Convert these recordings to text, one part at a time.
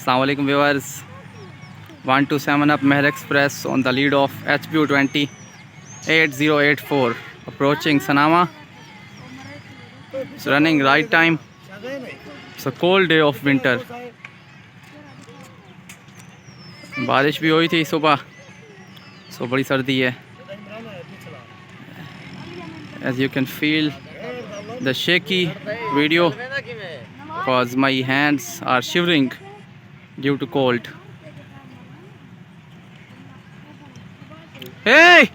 Assalamu alaikum viewers. 127 up Meher Express on the lead of HPU 20 8084 approaching Sanawan. It's running right time. It's a cold day of winter. बारिश भी हुई थी सुबह, सो बड़ी सर्दी है. As you can feel the shaky video because my hands are shivering due to cold. Hey!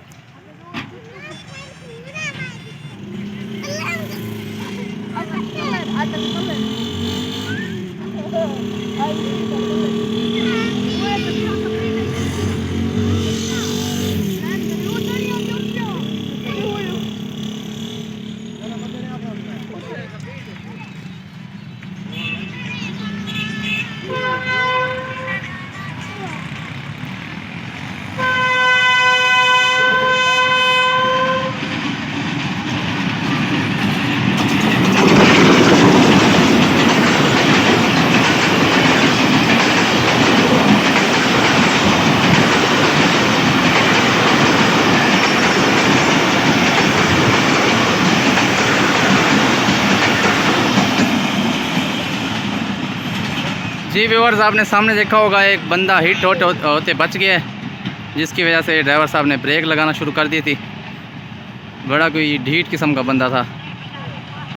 Ji viewers, आपने सामने देखा होगा एक बंदा हिट होते बच गया है, जिसकी वजह से ड्राइवर साहब ने ब्रेक लगाना शुरू कर दी थी. बड़ा कोई ढीठ किस्म का बंदा था.